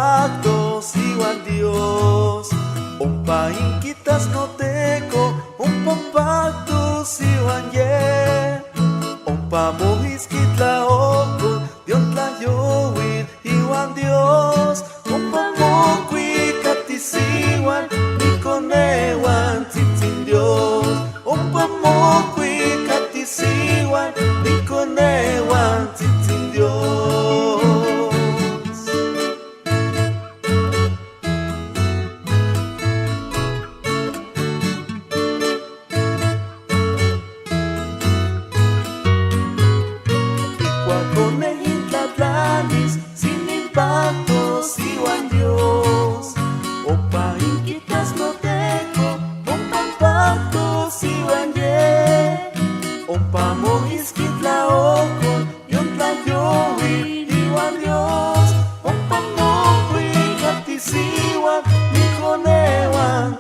pacto siwan Dios. Umpain kitas no teko, pacto siwan ye. Pamuhis kitla okon, Dios tlayowin iwan Dios. Pamukwi katisiwan, nikonewan tzitzin Dios. Pamukwi katisiwan, nikonewan tzitzin Dios. Sin impacto siwan Dios. Opain kitas no teko, pacto siwan ye. Pamuhis kitla okon, Dios tlayowin iwan Dios. Pamukwi katisiwan, nikonewan